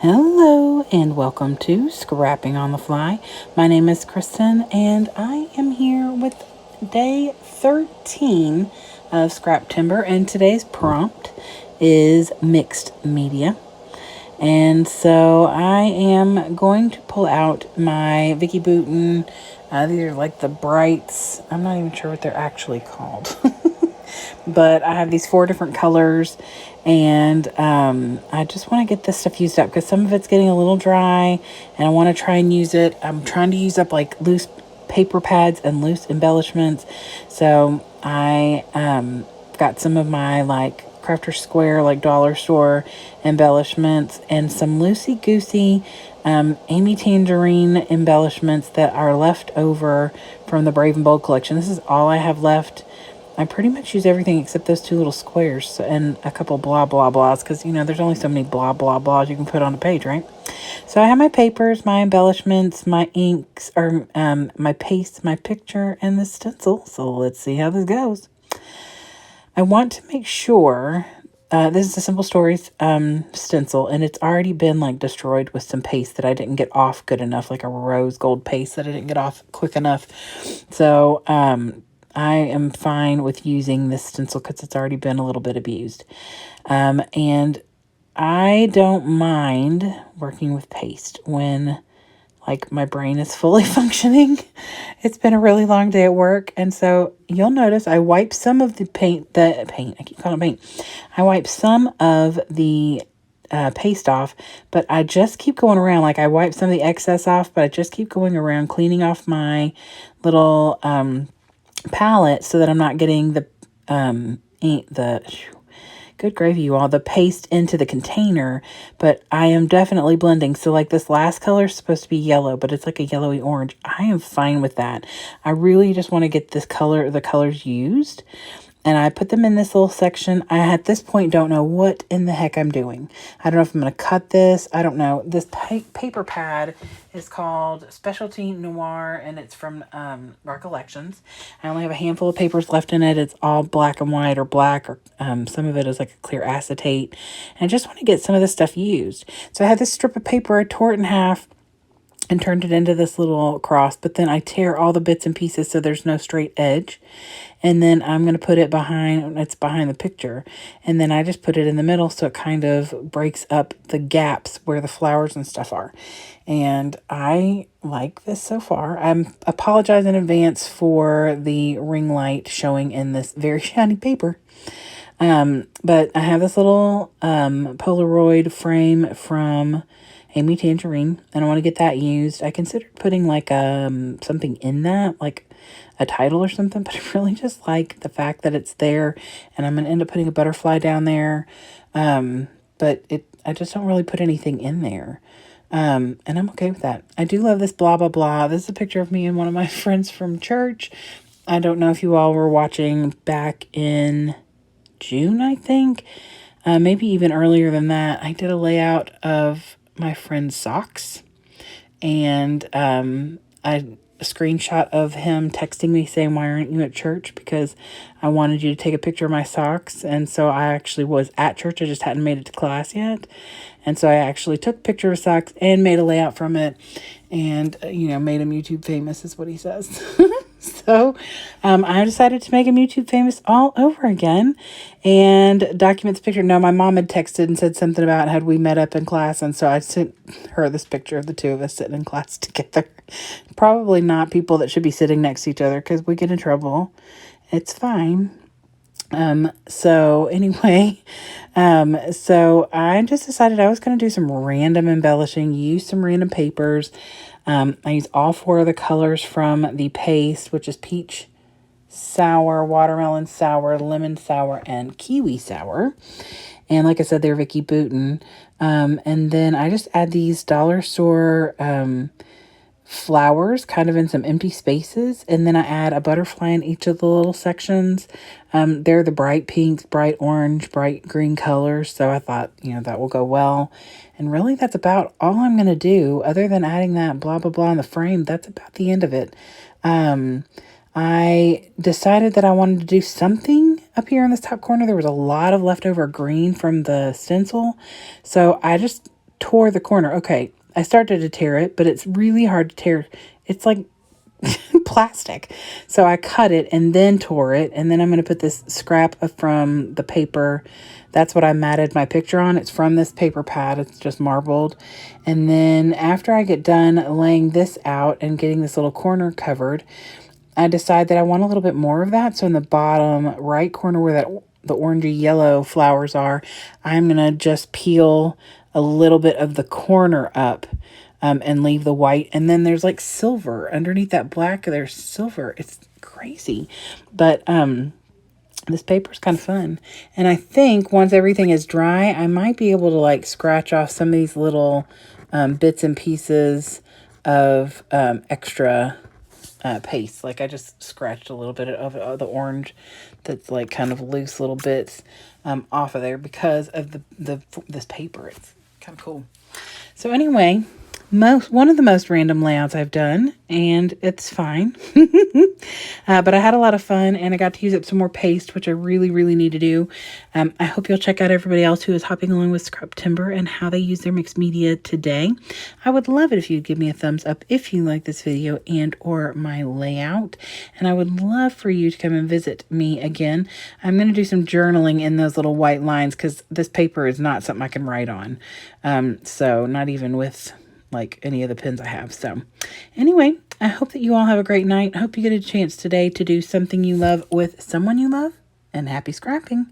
Hello and welcome to Scrapping on the Fly. My name is Kristen and I am here with day 13 of Scrap Timber, and today's prompt is mixed media. And so I am going to pull out my Vicki Boutin. These are like the brights. I'm not even sure what they're actually called. But I have these 4 different colors, and I just want to get this stuff used up because some of it's getting a little dry and I want to try and use it. I'm trying to use up like loose paper pads and loose embellishments. So I got some of my like Crafter Square, like dollar store embellishments, and some loosey goosey Amy Tangerine embellishments that are left over from the Brave and Bold collection. This is all I have left. I pretty much use everything except those 2 little squares and a couple blah blah blahs, because there's only so many blah blah blahs you can put on a page, right? So I have my papers, my embellishments, my inks, or my paste, my picture, and the stencil. So let's see how this goes. I want to make sure this is a Simple Stories stencil, and it's already been like destroyed with some paste that I didn't get off good enough, like a rose gold paste that I didn't get off quick enough. So I am fine with using this stencil because it's already been a little bit abused. And I don't mind working with paste when like my brain is fully functioning. It's been a really long day at work, and so you'll notice I wipe some of the paint, I keep calling it paint. I wipe some of the paste off, but I just keep going around. Like I wipe some of the excess off, but I just keep going around cleaning off my little palette so that I'm not getting the good gravy, you all, the paste into the container, but I am definitely blending. So like this last color is supposed to be yellow, but it's like a yellowy orange. I am fine with that. I really just want to get the colors used. And I put them in this little section. I, at this point, don't know what in the heck I'm doing. I don't know if I'm going to cut this. I don't know. This paper pad is called Specialty Noir, and it's from Recollections. I only have a handful of papers left in it. It's all black and white or black, or some of it is like a clear acetate. And I just want to get some of this stuff used. So I had this strip of paper. I tore it in half and turned it into this little cross, but then I tear all the bits and pieces so there's no straight edge. And then I'm going to put it it's behind the picture. And then I just put it in the middle so it kind of breaks up the gaps where the flowers and stuff are. And I like this so far. I apologize in advance for the ring light showing in this very shiny paper. But I have this little Polaroid frame from Amy Tangerine, and I want to get that used. I considered putting like something in that, like a title or something, but I really just like the fact that it's there, and I'm going to end up putting a butterfly down there. But I just don't really put anything in there. And I'm okay with that. I do love this blah, blah, blah. This is a picture of me and one of my friends from church. I don't know if you all were watching back in June, I think. Maybe even earlier than that. I did a layout of my friend's socks, and a screenshot of him texting me saying, "Why aren't you at church?" Because I wanted you to take a picture of my socks. And so I actually was at church. I just hadn't made it to class yet. And so I actually took a picture of socks and made a layout from it, and made him YouTube famous is what he says. So I decided to make him YouTube famous all over again and document this picture. No, my mom had texted and said something about had we met up in class, and so I sent her this picture of the 2 of us sitting in class together. Probably not people that should be sitting next to each other because we get in trouble. It's fine. So anyway, so I just decided I was going to do some random embellishing, use some random papers. I use all 4 of the colors from the paste, which is peach sour, watermelon sour, lemon sour, and kiwi sour. And like I said, they're Vicki Boutin. And then I just add these dollar store, flowers kind of in some empty spaces, and then I add a butterfly in each of the little sections. They're the bright pinks, bright orange, bright green colors, so I thought that will go well. And really that's about all I'm gonna do, other than adding that blah blah blah in the frame. That's about the end of it. I decided that I wanted to do something up here in this top corner. There was a lot of leftover green from the stencil, so I just tore the corner. Okay, I started to tear it, but it's really hard to tear. It's like plastic. So I cut it and then tore it. And then I'm going to put this scrap from the paper. That's what I matted my picture on. It's from this paper pad. It's just marbled. And then after I get done laying this out and getting this little corner covered, I decide that I want a little bit more of that. So in the bottom right corner where the orangey yellow flowers are, I'm going to just peel a little bit of the corner up and leave the white. And then there's like silver underneath that black. There's silver. It's crazy. But this paper's kind of fun. And I think once everything is dry, I might be able to like scratch off some of these little bits and pieces of extra paste. Like I just scratched a little bit of the orange that's like kind of loose little bits off of there because of this paper. It's kind of cool. So anyway, one of the most random layouts I've done, and it's fine. But I had a lot of fun, and I got to use up some more paste, which I really, really need to do. I hope you'll check out everybody else who is hopping along with Scrap Timber and how they use their mixed media today. I would love it if you'd give me a thumbs up if you like this video and or my layout. And I would love for you to come and visit me again. I'm going to do some journaling in those little white lines because this paper is not something I can write on. So not even with like any of the pens I have. So anyway, I hope that you all have a great night. I hope you get a chance today to do something you love with someone you love, and happy scrapping.